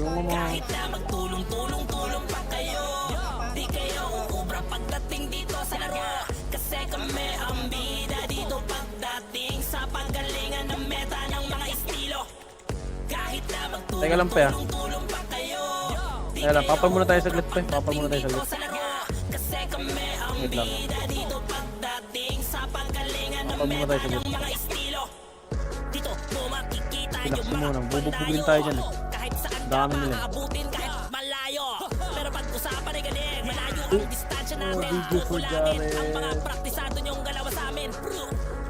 Kahit na magtulong-tulong-tulong pa kayo, di kayo uubra pagdating dito sa laro. Kasi kami ang bida dito pagdating sa panggalingan ng meta ng mga estilo. Kahit na magtulong-tulong pa kayo, di kayo papal muna tayo saglit pa. Papal muna tayo saglit. sa laro. Kasi kami ang bida dito pagdating sa panggalingan ng meta ng mga estilo. Dito mo makikita yung mga bubugbugin tayo dyan eh. kahit saan ka Dami nila. makaabutin kahit malayo. Pero pag-usapan ay galing, malayo ang distansya natin. DJ for Kukulangin Jared. ang mga praktisado niyong galawa sa amin.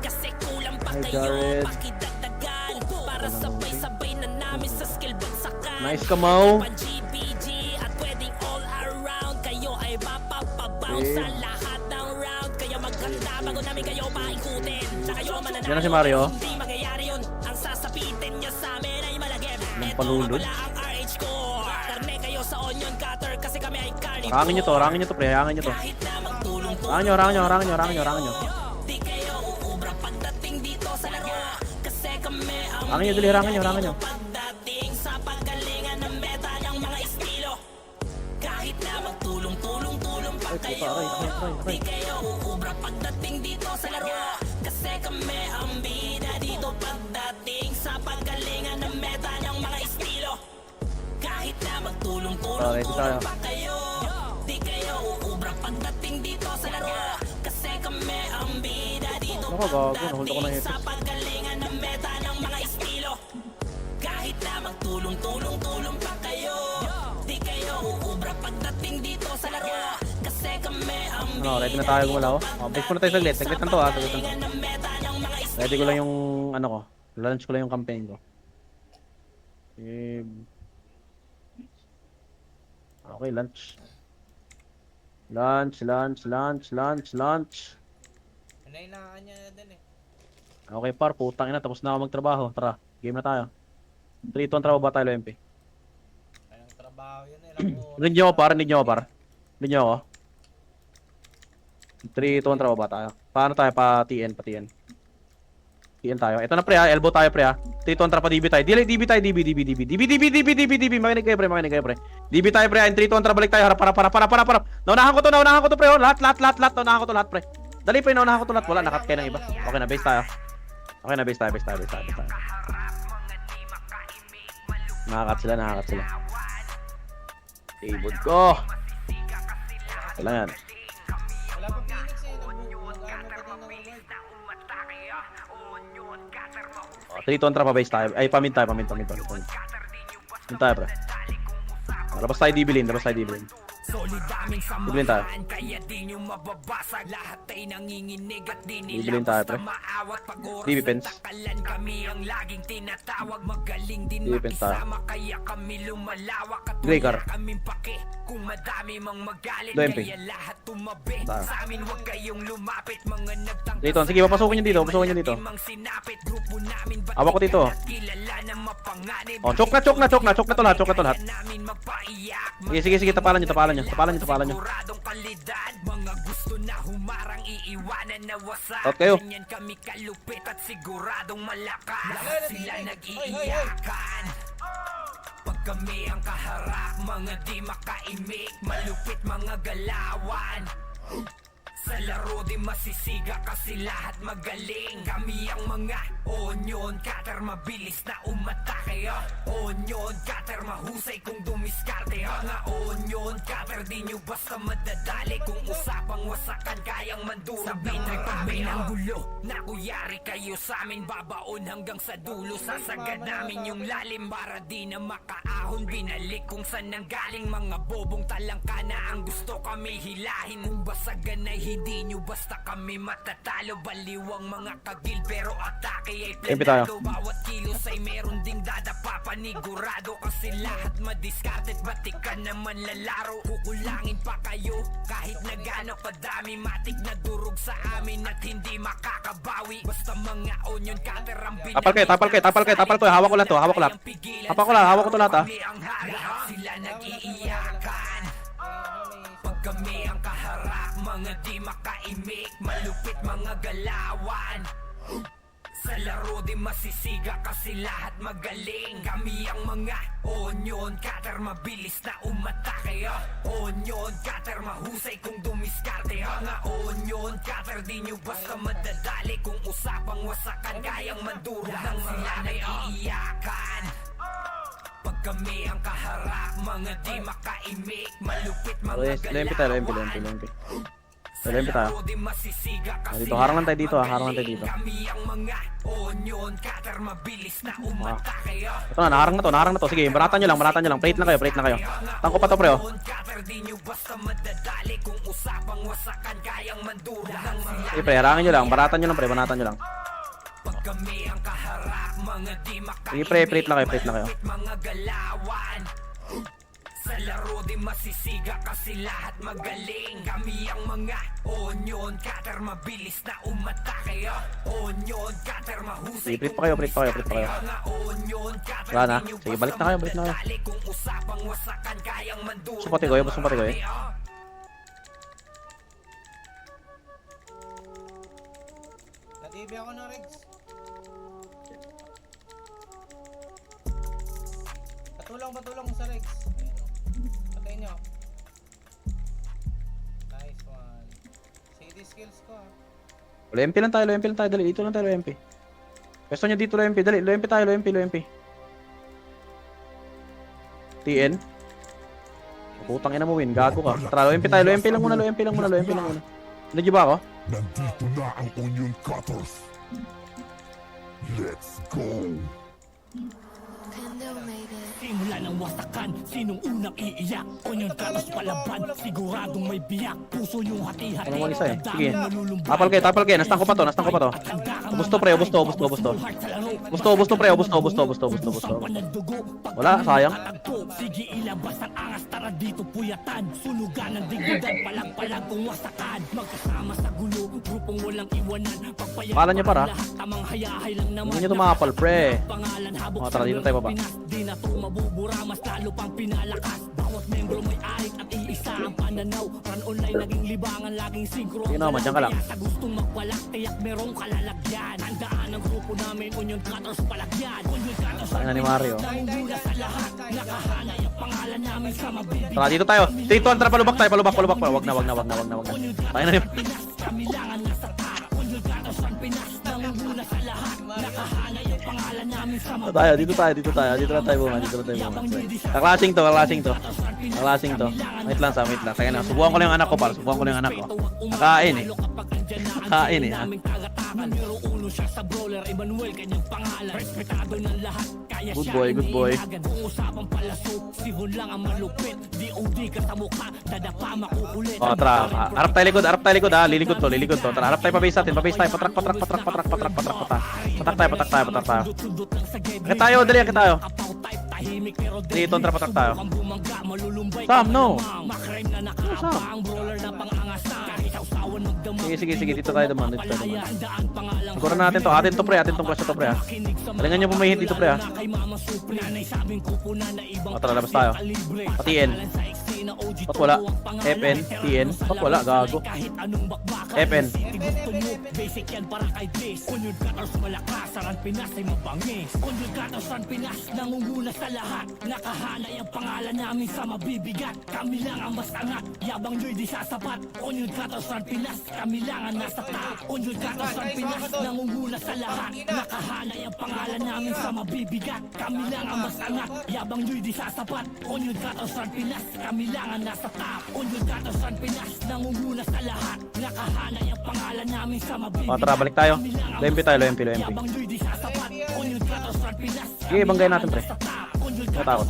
Kasi kulang pa Hi, kayo, Jared. pakidagdagan para sabay-sabay na namin sa skill bagsakan. Nice ka, Mau. Pa GBG at pwedeng all around. Kayo ay mapapabounce Okay. sa lahat ng round. Kaya maghanda bago namin kayo paikutin. Sa kayo mananalo. Yan na si Mario. Hindi mangyayari yun. Ang sasapitin niyo sa amin ay malagim. Anong Ito palulod? wala ang RH ko. Karne kayo sa onion cutter kasi kami ay carnivore. Rangin nyo to, pre. Rangin nyo to. Kahit na magtulong-tulong. Rangin nyo. Di kayo uubra pagdating dito sa laro. Kasi kami ang Rangin nyo, dali, rangin nyo. pagdating sa paggalingan ng meta ng mga estilo. Kahit na magtulong-tulong-tulong pa kayo, di kayo uubra pagdating dito sa laro. Kasi kami ang bida dito pagdating sa paggalingan ng meta ng mga estilo. Kahit na magtulong-tulong-tulong pa kayo, di kayo uubra pagdating dito sa laro. Kasi kami ang bida dito Ako, gago. Nahulog ko na pagdating ito. sa paggalingan ng meta ng mga estilo. Kahit na magtulong-tulong-tulong pa kayo, di kayo uubra pagdating dito sa laro. Kasi kami ang Ready na tayo gumalaw. Base muna tayo saglit. Saglit lang to, ha. Saglit lang to. paggalingan ng meta ng mga estilo. Ready ko lang yung, ano ko. Lunch ko lang yung campaign ko. Okay, lunch. Lunch. Nainahan niya na din eh. Okay, par. Putang ina. Tapos na ako magtrabaho. Tara. Game na tayo. 3-2 ang trabaho ba tayo, MP? Anong trabaho yun eh. Ilang oras. Rinig nyo ako, par. Rinig nyo ako. 3-2 ang trabaho ba tayo? Paano tayo? Pa TN. TN tayo. Ito na, pre, ha. Elbow tayo, pre, ha. 3-2 ang trapa. DB tayo. DB tayo. DB. Makinig kayo, pre. DB tayo, pre. 3-2 ang trapa. Balik tayo. Harap. Naunahan ko to, pre. Oh. Lahat. Naunahan ko to lahat, pre. Dali, pre. Naunahan ko to lahat. Wala. Nakat kayo ng iba. Okay na. Base tayo. Nakakat sila. Table ko. Kailangan. Wala pa Phoenix eh. Nag-ano pa din ng word. 3-2 ang trapa. Base tayo. Ay, pamid tayo. Pamid tayo, pre. Labas tayo dibilin. Solid daming Bibilin tayo. samahan, kaya di nyo mababasag. Lahat ay nanginginig at di Bibilin nila tayo, basta pre. maawat. Pag oras Defense. ng takalan, kami ang laging tinatawag. Magaling din Defense tayo. makisama, kaya kami lumalawak. At Gray wala car. kaming pake kung madami mang magalit. Do MP. Kaya lahat tumabi Tayo. sa amin, huwag kayong lumapit. Mga nagtangka Dito, sige, papasukin nyo dito. Mang sinapit, grupo namin, ba't Hawak ko dito. di ka kilala na mapanganib? Oh, choke na to lahat. Kaya namin mapaiyak. Sige, tapalan nyo. Siguradong kalidad, mga gusto na humarang iiwanan na wasak. Out kayo. Ganyan kami kalupit at siguradong malakas. Lahat sila nag-iiyakan. Pag kami ang kaharap, mga di makaimik, malupit mga galawan. Sa laro di masisiga kasi lahat magaling. Kami ang mga onion cutter, mabilis na umatake. Onion cutter, mahusay kung dumiskarte. Mga onion cutter, di nyo basta madadali. Kung usapang wasakan, kayang manduro. Sa binay pag may nanggulo, nakuyari kayo sa amin. Babaon hanggang sa dulo, sasagad namin yung lalim. Para di na makaahon, binalik kung saan nanggaling. Mga bobong talangka na ang gusto kami hilahin. Kung basagan ay hindi nyo basta kami matatalo. Baliwang mga kagil pero atake ay Tempi tayo. planado. Bawat kilos ay meron ding dadapa, panigurado. Kasi lahat madiskartet, batikan naman lalaro. Kukulangin pa kayo kahit na gaano kadami. Matik na durog sa amin at hindi makakabawi. Basta mga onion cutter ang binalik. Tapal ko. Hawak ko lahat to. Hawak ko to lahat, ha. Sila nag-iiyakan. Pag kami ang kaharap, mga di makaimik, malupit mga galawan. Sa laro di masisiga kasi lahat magaling. Kami ang mga onion cutter, mabilis na umatake. Onion cutter, mahusay kung dumiskarte. Mga onion cutter, di nyo basta madadali. Kung usapang wasakan, kayang manduro nang sila naiiyakan. Pag kami ang kaharap, mga di makaimik. Malupit mga Okay, LMP tayo, LMP Sa tayo. laro di masisiga kasi Dito, harang lang tayo dito, harang lang tayo dito. kami ang mga onion cutter, mabilis na umatake. Ito na, naharang na to. Sige, baratan nyo lang. Plate na kayo. Tangko pa to, pre, oh. Onion cutter, di nyo basta madadali. Kung usapang wasakan, kayang manduro nang sila. Sige, pre, harangin nyo lang. Baratan nyo lang. Pag kami ang kaharap, mga di makaimik. Sige, pre, plate na kayo. Mga galawan. Sa laro di masisiga kasi lahat magaling. Kami ang mga onion cutter, mabilis na umatake. Onion cutter, mahusay. Sige, plate pa kayo. Mga onion cutter, Wala na. di nyo Sige, balik na kayo. madadali. Kung usapang wasakan, kayang manduro. Sumpati ko, sumpati ko. Na-TV ako na, Rex. Patulong sa Rex. Ayun, oh. Patayin nyo. Nice one. CD skills ko, ah. LMP lang tayo. Dali, dito lang tayo, LMP. Pwesto nyo dito, LMP. Dali, LMP tayo. TN. Putang ina mo, win. Gago ka. Tara, LMP tayo. LMP lang muna. Nagyo ba ako? Nandito na ang onion cutters. Let's go. Simula ng wasakan, sinong unang iiyak? Onion cutters palaban, siguradong may biyak. Puso yung hati-hati. Ano mo isa eh? Sige. Tapal kayo. Nastang ko pa to. Busto, pre. Busto. Wala, sayang. Sige ilabas ang angas, tara dito puyatan. Sunugan ng digdigan, palag-palag kung wasakan. Magkasama sa gulo, grupong walang iwanan. Pala niya para. Tamang hayahay lang naman. Hindi nyo tumapal, pre. Pangalan habok Tara, dito tayo baba. Di na to mabubura, mas lalo pang pinalakas. Bawat membro may arit at iisa ang pananaw. Run online naging libangan, laging sinkro. Sige na, madyan ka lang. Sa gustong magwalak, tiyak merong kalalagyan. Handaan ang grupo namin, onion cutters palagyan. Onion cutters Tangina ni Mario. nangunguna sa lahat. Nakahanay ang pangalan namin sa mabibig. Tara, dito tayo. Dito, tara, palubak tayo. Wag na. Tangina ni... Pinas, kami lang ang nasa top. Onion cutters ang Pinas, nangunguna sa lahat. Nakahanay ang pangalan namin sa mabibig. Dito tayo. Dito lang tayo bunga. Kaklasing to. Wait lang. Kaya na, subukan ko lang yung anak ko, para. Nakain eh. Good boy. Oh, tara. Harap tayo likod ha. Lilikod to. Tara, harap tayo, pabase tayo. Patrak tayo. Akit tayo. Dito, tara, patak tayo. Sam, no. Sige. Dito tayo naman. Siguro natin to. Atin to, pre. Ha. Talingan nyo pumahit dito, pre, ha. Tara, labas tayo. Patiin. Ba't wala? FN, TN. Ba't wala? Gago. FN. Basic yan para kay Bliss. Onion cutters malakas, ang Pinas ay mabangis. Onion cutters ang Pinas, nangunguna sa lahat. Nakahanay ang pangalan namin sa mabibigat. Kami lang ang mas angat, yabang nyo'y di sasapat. Onion cutters ang Pinas, kami lang ang nasa top. Onion cutters ang Pinas, nangunguna sa lahat. Nakahanay ang pangalan namin sa mabibigat. Kami lang ang mas angat, yabang nyo'y di sasapat. Onion cutters ang Pinas, kami lang ang nasa top. Onion cutters ang Pinas, nangunguna sa lahat. Nakahanay ang pangalan namin sa mabibigat. Oh, tara, balik tayo. LMP tayo. Sige, banggay natin, pre. Natakot.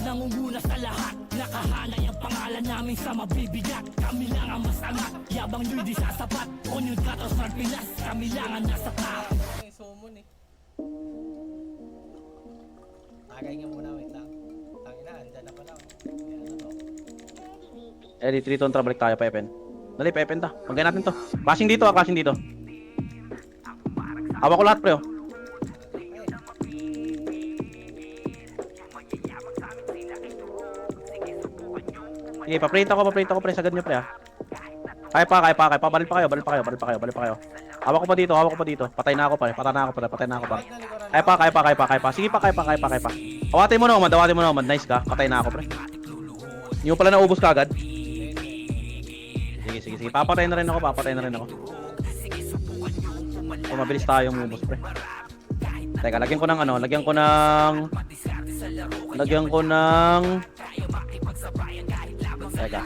Nangunguna sa lahat. Nakahanay ang pangalan namin sa mabibigat. Kami lang ang mas angat, yabang nyo'y di sasapat. Onion cutters ng Pinas, kami lang ang nasa top. May summon eh. Tagay nga muna, wait lang. Tangina, andyan na pala. Ano to? Dito, tara, balik tayo, Pepen. Dali, Pepen ta. Banggay natin to. Clashing dito. Hawa ko lahat, pre, oh. Sige, paprito ko, pre. Sagad nyo, pre, ha. Kaya pa. Baril pa kayo. Hawak ko pa dito, hawak ko pa dito. Patay na ako pare, patay na ako pare, patay na ako pare. Kaya pa. Sige pa, kaya pa. Awatin mo na, Omad. Nice ka. Patay na ako pre. Hindi mo pala naubos ka agad. Sige. Papatay na rin ako. Oh, mabilis tayo umubos pre. Teka, lagyan ko ng Teka.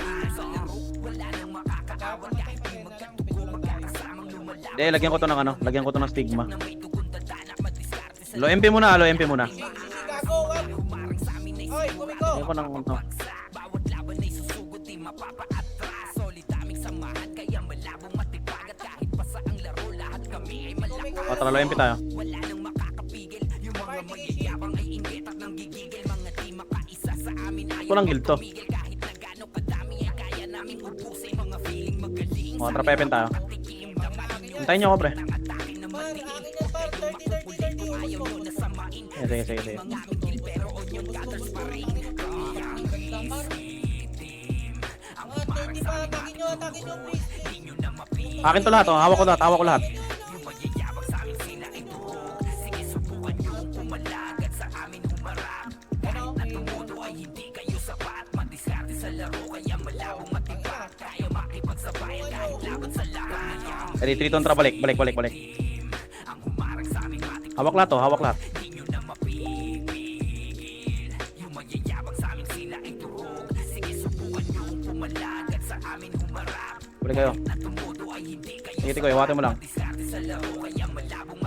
Hindi, lagyan ko to ng stigma. Low MP muna. Gago, wag. Oy, kumiko. Lagyan ko ng ano. O, tara, low MP tayo. Kulang guild to. O, tara, pepen tayo. Hintayin nyo ako, pre. Man, akin yan par. 30, ubos mo. Sige. Mga 30 pa, atakin nyo, please. Akin to lahat, oh. Hawak ko lahat. Ano? Ready, 3 tontra, balik. Hawak lahat. Balik kayo. Sige, Tikoy, iwatin mo lang.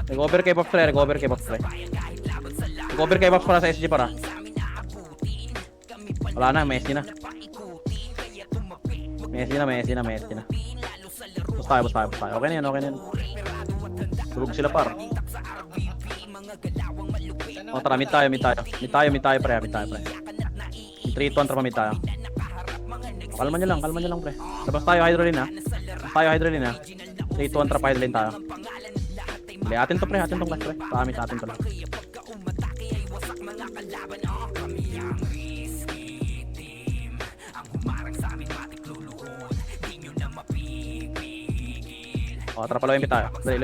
Recover kay Pops pre. Recover kay Pops para sa SG para. Wala na, Messi na. Bus tayo. Okay na yan. Tulog sila par. O tara, mid tayo pre. 3-2 pa mid tayo. Kalma nyo lang pre. Labas tayo hydroline ha. 3-2 pa hydroline tayo. Hindi, atin to class pre. Pamit atin to lang. O, tara pa low MP tayo. Dali.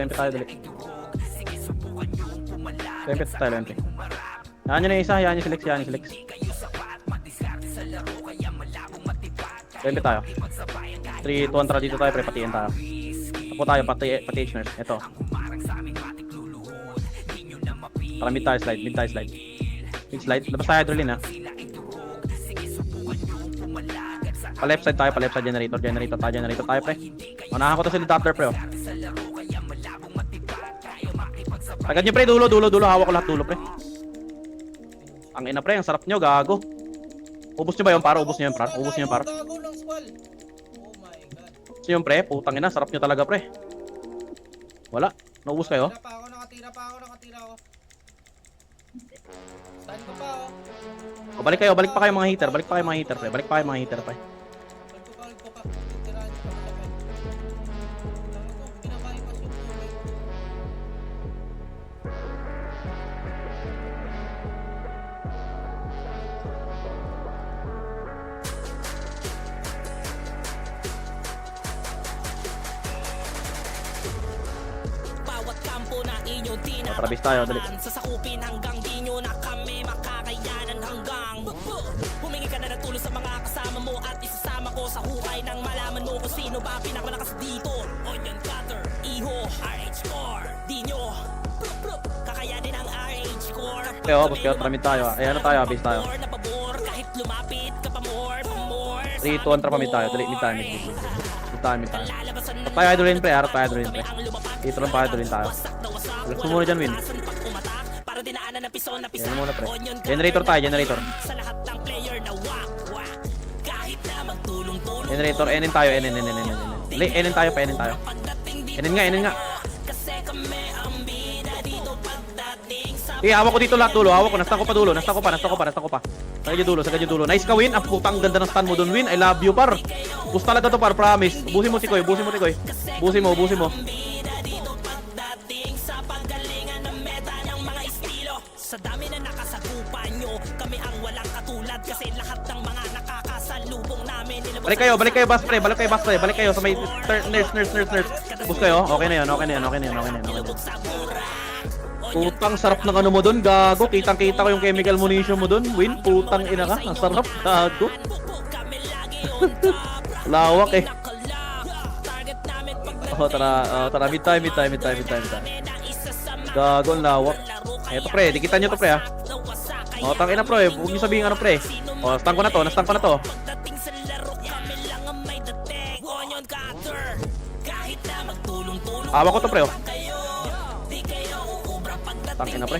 Low MP. Yan nyo na isa, yan nyo select. Low MP tayo. 3-2 dito tayo pre, patiin tayo. Tapo tayo, pati H-nurse. Ito. Tara mid tayo slide. Mid slide, labas tayo hydroline ha. Pa left side generator tayo pre. Manahan ko to sila doctor pre oh. Agad nyo pre, dulo, hawak ko lahat dulo pre. Ang ina pre, ang sarap nyo, gago. Ubus nyo ba yun para? Ubus nyo yun par? Gago ng squall. Oh my god. Ubus nyo yun pre, putang ina, sarap nyo talaga pre. Wala, naubos kayo? Nakatira pa ako. Stand ko pa oh. O, balik pa kayo mga heater pre. Balik pa kayo mga heater pre. Hold ko pa. Tirahan nyo pa malapit. Tango ko, pinabaypas yung tubig. Bawat kampo na inyong Trabis tayo, dali. sasakupin hanggang di nyo na kami makakayanan hanggang humingi ka na ng tulong sa mga kasama mo at isasama ko sa hukay nang malaman mo kung sino ba pinakamalakas dito. Onion Cutter, Iho, RH Core, di nyo kakayanin ang RH Core. Okay, oh, bus kayo, tramid tayo. Ayan na tayo, base tayo. Kahit lumapit ka pa more 3-2 pa mid tayo, dali, mid tayo. Tayo hydroline pre, harap tayo hydroline pre. Dito lang pa hydroline tayo. Let's muna dyan win. Yan muna pre. Generator tayo. Sa lahat ng player na wak kahit na magtulong-tulong Generator, enin tayo. Enin tayo. Enin nga. kasi kami ang bida dito pagdating sa Hawak ko dito lahat dulo. Nasta ko pa dulo. Sagad yung dulo. Nice ka win. Ang putang ganda ng stun mo dun win. I love you par. Boost talaga to par, promise. Busin mo Tikoy. Busin mo. bida dito pagdating sa paggalingan ng meta ng mga estilo. Sa dami na nakasagupan nyo, kami ang walang katulad kasi lahat ng mga nakakasalubong namin nila Balik kayo, bus pre. Balik kayo sa may nurse. Bus kayo. Okay na yun. Putang sarap ng ano mo dun, gago. Kitang-kita ko yung chemical munition mo dun. Win, putang ina ka. Ang sarap, gago. Lawak eh. Tara, mid time. Gago, ang lawak. Eto pre, dikitan nyo to pre ha. Tangina pre, huwag nyo sabihin ano pre. Nastang ko na to. Awa ko to pre Tangina pre.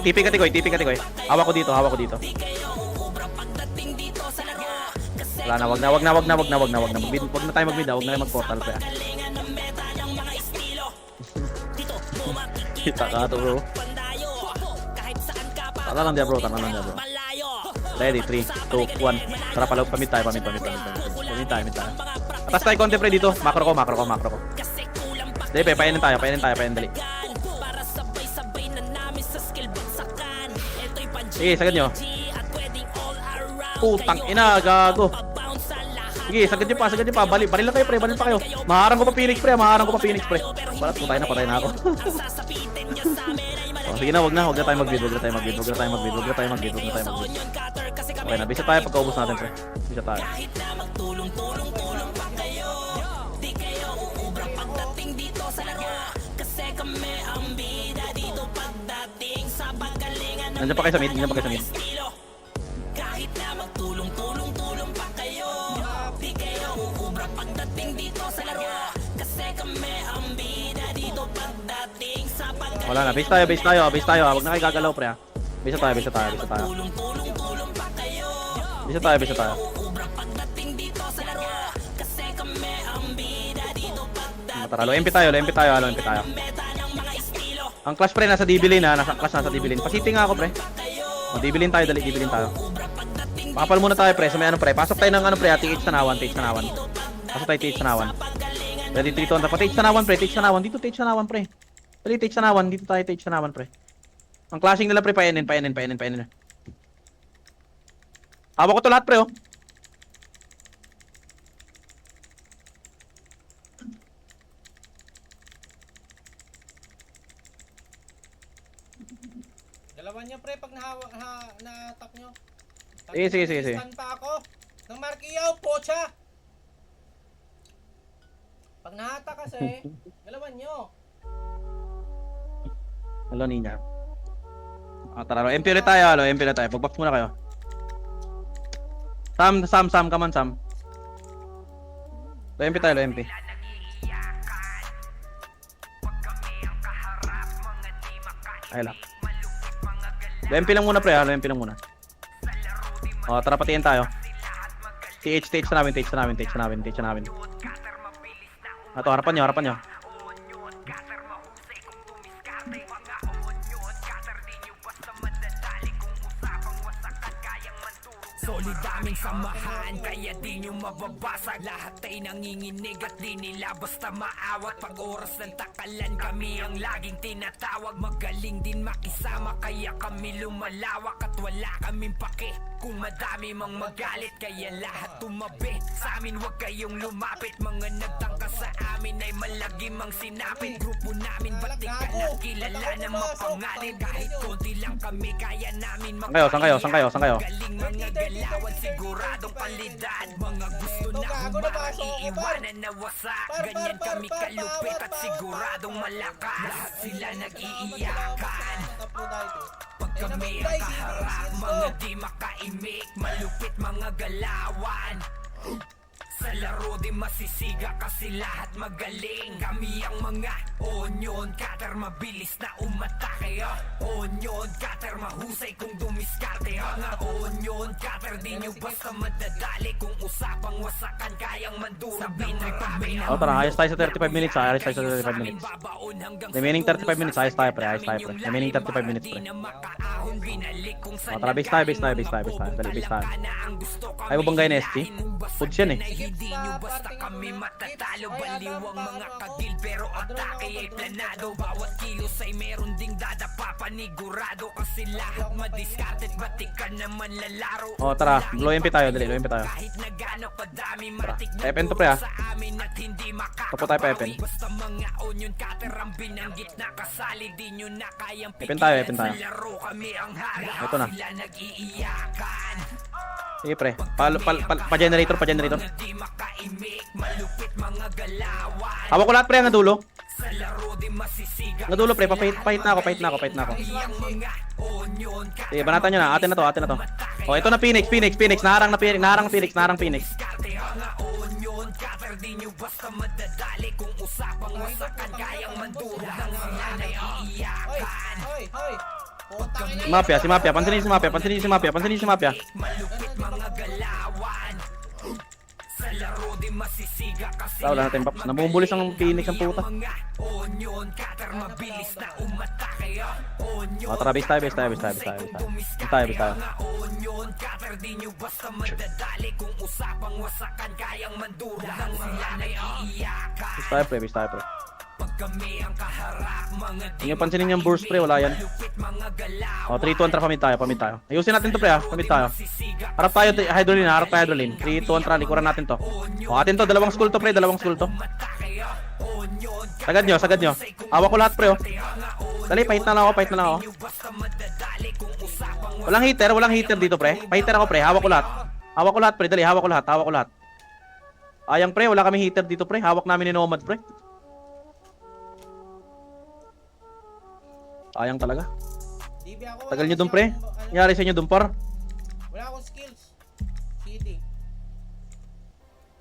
TP ka tikoy. Awa ko dito. Wala na, wag na. Wag na tayo mag-mid, wag na tayo mag-portal pre. Kita ka to bro. Tara lang dia bro. Ready, 3, 2, 1. Tara pala, pamit tayo. Atas tayo konti pre dito. Macro ko. Dali, painin tayo, dali. Sige, sagad nyo. Putang ina, gago. Sige, sagad nyo pa. Baril lang kayo pre, baril pa kayo. Maharang ko pa Phoenix pre. Balat, patay na ako. Sige na, wag na tayo mag-build. Okay na, bisa tayo pagkaubos natin pre. Bisa tayo. Nandiyan pa kayo sa mid. Wala na, base tayo. Huwag na kayo gagalaw pre ha. Base tayo. Tara, low MP tayo. Ang clash pre nasa DB lane ha, nasa DB lane. Pasiting nga ako pre. DB lane tayo, DB lane tayo. Pakapal muna tayo pre, sa may ano pre. Pasok tayo ng ano pre, TH tanawan. Pasok tayo TH tanawan. Ready 3 to 1. TH tanawan pre, dito TH tanawan pre. Dali TH tanawan, dito tayo TH tanawan pre. Ang clashing nila pre, painin. Hawak ko to lahat pre oh. Dalawan niyo pre pag na-attack nyo. Sige. Stand pa ako. Nang Markiyaw, pocha. Pag na-attack kasi, dalawan nyo. Hello Nina. Tara, MP ulit tayo. Pag-box muna kayo. Sam, come on Sam. Low MP tayo, MP. Ay lang. Low MP lang muna pre ha, tara patiin tayo. TH na namin. Harapan nyo. Solid daming samahan, kaya di nyo mababasag. Lahat ay nanginginig at di nila basta maawat. Pag oras ng takalan, kami ang laging tinatawag. Magaling din makisama, kaya kami lumalawak. At wala kaming pake kung madami mang magalit, kaya lahat tumabi. Sa amin wag kayong lumapit, mga nagtangka sa amin ay malagim ang sinapit. Grupo namin batikan at kilala ng mapangalit. Kahit konti lang kami, kaya namin Saan kayo? galing mga galawan, siguradong kalidad. Mga gusto na maiiwanan na wasak. Ganyan kami kalupit at siguradong malakas. Lahat sila nag-iiyakan. Pag kami ang kaharap, mga di makaimik. Malupit mga galawan. Sa laro di masisiga kasi lahat magaling. Kami ang mga onion cutter, mabilis na umatake. Onion cutter, mahusay kung dumiskarte. Mga onion cutter, di nyo basta madadali. Kung usapang wasakan, kayang mandura. Tara, ayos tayo sa 35 minutes. Remaining 35 minutes, ayos tayo pre. Remaining 35 minutes pre. Tara, base tayo. Dali, base tayo. Ayaw mo bang gaya na ST? Foods yan eh. Hindi nyo basta kami matatalo. Baliwang mga kagil pero atake ay planado. Bawat kilos ay meron ding panigurado kasi lahat madiskarted, ba't ka naman lalaro? Oh, tara, low MP tayo, dali, low MP tayo. Kahit na gaano kadami matik na Pepen to pre ah. sa amin at hindi Tapo tayo, Pepen. Basta mga onion cutter ang binanggit na kasali, di nyo na kayang Pepen tayo, pigilan Pepen tayo. sa laro, kami ang hari. Ito na. Sila nag-iiyakan. Sige pre, pa-generator, pa-generator. Mga di makaimik, malupit mga galawan. Hawak ko lahat pre, ang dulo. Sa laro di masisiga. Ang dulo pre, pahit na ako. Iyang mga onion cutter. Sige, banatan nyo na, atin na to. Oh, ito na Phoenix, naharang Phoenix. Diskarte mga onion cutter, di nyo basta madadali. Kung usapang wasakan, kayang mandura ng sila naiiyakan. Hoy! Putang ina. Si Mafia, pansinin si Mafia. Malupit mga galawan. Sa laro di masisiga kasi Wala natin paps, namumulis ang Phoenix ang puta. mga onion cutter, mabilis na umatake. Onion Oh, tara, base tayo. Mga onion cutter, di nyo basta madadali. Kung usapang wasakan, kayang mandura ng sila naiiyakan. Base tayo pre. Pag kami ang kaharap, mga di Huwag nyo pansinin yung burst pre, wala yan. malupit mga galawan. Oh, 3-2 tra, pamid tayo. Ayusin natin to pre ah, pamid tayo. Harap tayo, hydroline. 3-2 tra, likuran natin to. Oh, atin to, dalawang skull to pre, Sagad nyo. Hawak ko lahat pre oh. Dali, pahit na lang ako. Walang heater dito pre. Pahiter ako pre, hawak ko lahat pre, dali, hawak ko lahat. Ayang pre, wala kami heater dito pre, hawak namin ni Nomad pre. Ayang talaga. DB ako. Tagal nyo dun pre. Nangyari sa inyo dun par. Wala akong skills. CD.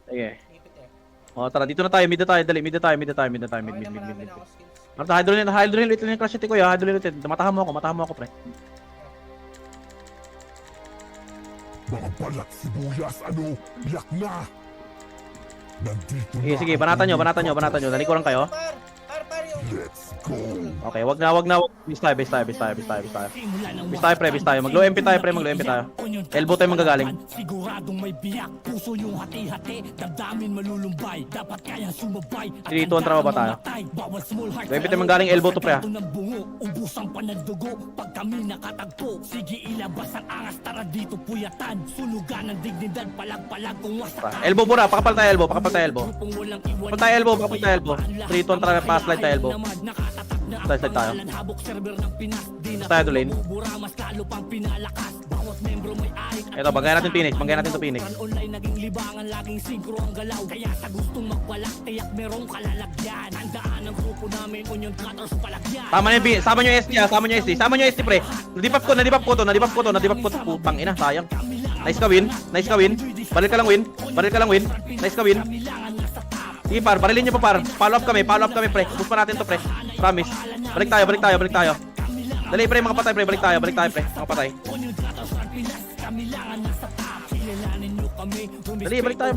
Sige. Ipit eh. Oh, tara, dito na tayo, mid tayo. Okay naman Mid. ako skills. Marta, hydroline ulit yung crash ko ya, Matahan mo ako pre. Mga balat sibuyas, ano? Yak na! Nandito Sige, banatan nyo. Nalikuran kayo. Par yung. Let's go! Okay, wag na. Base tayo. Base tayo. Mag-low MP tayo. Elbow tayo manggagaling. Siguradong may biyak, puso yung hati-hati, damdamin malulumbay, dapat kayang sumabay. Dito ang trabaho ba tayo? Bawal small heart. Low MP tayo manggaling, elbow to pre ah. Ubus ang panagdugo pag kami nakatagpo. Sige ilabas ang angas, tara dito puyatan. Sulugan ng dignidad, palag-palag kung wasakan. Elbow muna, pakapal tayo elbow. Grupong walang iwan. Pakapal tayo elbow. 3-2 ang tra, pass slide tayo elbow. Slide tayo. Habok server ng Pinas, di na Tayo to lane. bubura, mas lalo pang pinalakas. Bawat membro may arik. Ito, banggayan natin to Phoenix. Online naging libangan, laging sinkro ang galaw. Kaya sa gustong magwalak, tiyak merong kalalagyan. Handaan ang grupo namin, onion cutters palagyan. Sama nyo yung sama nyo SD pre. Nadipap ko to. Putang ina, sayang. Nice ka win. Baril ka lang win. Nice ka win. Sige par, barilin nyo pa par. Follow up kami pre. Push pa natin to pre. Promise. Balik tayo. Dali pre, mga patay pre. Balik tayo pre. Mga patay. Onion cutters ang Pinas, kami lang ang nasa top. Kilalanin nyo kami. Dali, balik tayo.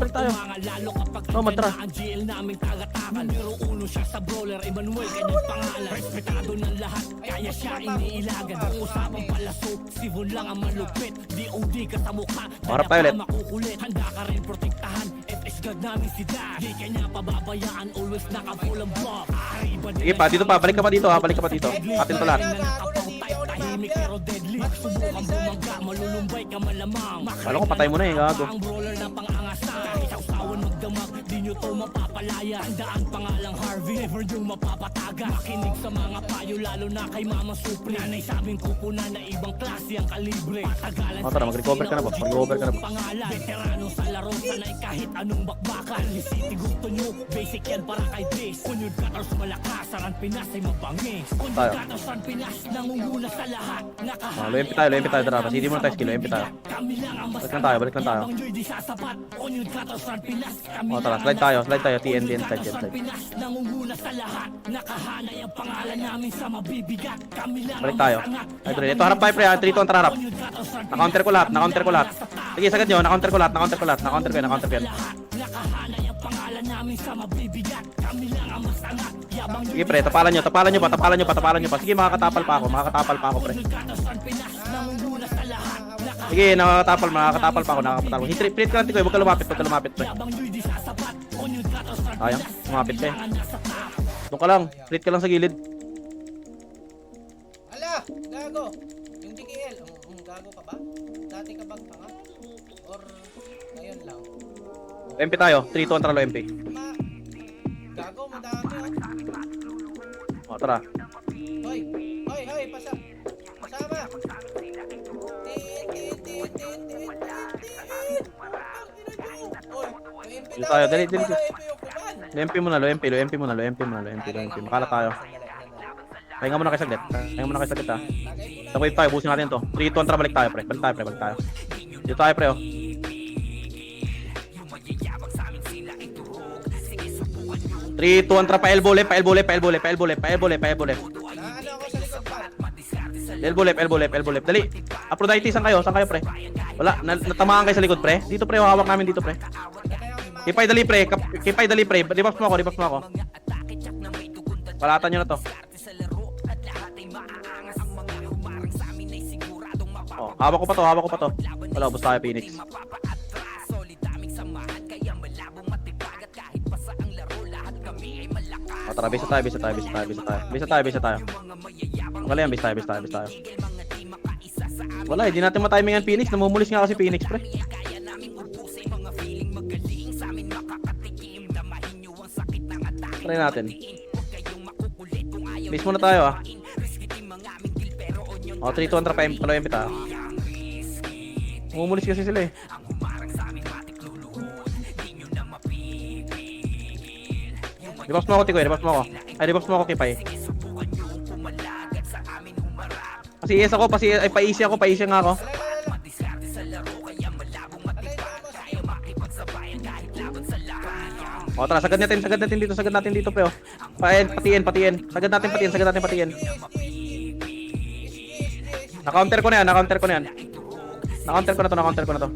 Lalo kapag Oh, matra. ang GL namin tagatakan. Numero 1 siya sa brawler, Emmanuel, kanyang pangalan. Respetado ng lahat, kaya siya iniilagan. Usapang palaso, sivon lang ang malupit. DOD ka sa mukha, Harap tayo ulit. makukulit. Handa ka rin protektahan, FS God namin si Dad. Di kanya pababayaan, always naka-full ang block. Sige pa, dito pa. Balik ka pa dito. Atin to lahat. Tahimik pero deadly. Subukan bumangga, malulumbay ka malamang. Kala ko patay mo na gago. Ang brawler na pang-angasan. Kahit sausawan magdamag, di nyo to mapapalaya. Handaan pangalang Harvey, never yung mapapataga. Makinig sa mga payo, lalo na kay Mama Supri. Nanay sabing kupunan na ibang klase ang kalibre. Patagalan Oh, tara, mag-recover ka na, boss. Mag-recover ka na, boss. Pangalan, veterano sa laro, sanay kahit anong bakbakan. City gusto nyo, basic yan para kay Dres. Onion cutters malakas, ang Pinas ay mabangis. Onion Tayo. cutters ang Pinas, nangunguna sa lahat. Low MP tayo. Tara, pasidi mo na tayo skill. Low MP tayo. Kami lang ang Balik lang tayo. Yabang nyo'y di sasapat. Onion cutters ang Pinas, kami Oh, tara, lang slide tayo. TN, Onion side. cutters ang Pinas, nangunguna sa lahat. Nakahanay ang pangalan namin sa mabibigat. Kami lang Balik ang tayo. masangat. Ay, bro, ito harap tayo pre. 3-2 ang harap. Onion cutters ang Na-counter ko lahat. Sige, sagad nyo. Na-counter ko lahat. Na-counter ko yan. Nakahanay ang pangalan namin sa mabibigat. Kami lang ang masangat. Yabang Sige pre, tapalan nyo pa. Sige, makakatapal pa ako pre. nangunguna sa lahat. Sige, makakatapal pa ako. Hit ka lang tikoy, huwag ka lumapit pre. Yabang nyo'y di sasapat. Onion cutters ang Sayang, lumapit ka eh. nasa top. Doon ka lang, split ka lang sa gilid. Ala! Gago. Yung GKL. Gago ka ba? Dati ka bang tanga? Or ngayon lang? MP tayo. 3 to low MP. Gago, madami oh. O, tara. Hoy, pasama. Oy, Dito tayo, dali. Yung kuban. Low MP muna, low MP muna. Makala tayo. Pahinga muna kayo saglit ha. Sa wave tayo, busin natin to. 3 to balik tayo pre. Balik tayo. Dito tayo pre oh. Three, two, pa elbow left. Naano ako sa likod pa. Elbow left. Dali. Aphrodite, saan kayo pre? Wala, natamaan kayo sa likod pre. Dito pre, hawak namin dito pre. Kipay dali pre. Rebuff mo ako. Palatan nyo na to. Oh, hawak ko pa to. Wala, ubos tayo Phoenix. O tara, bisa tayo. Wala yan, bisa tayo. Wala, hindi natin matimingan Phoenix. Namumulis nga kasi Phoenix, pre. Try natin. Base muna tayo, ah. O, 3-2 pa MP tayo. Namumulis kasi sila, eh. Rebuffs mo ako, Tikoy. Rebuffs mo ako, Kipay. Kasi ako, pa-easy nga ako. O, tara, sagad natin dito, pe, oh. Patiin. Sagad natin patiin. Na-counter ko na yan. Na-counter ko na to.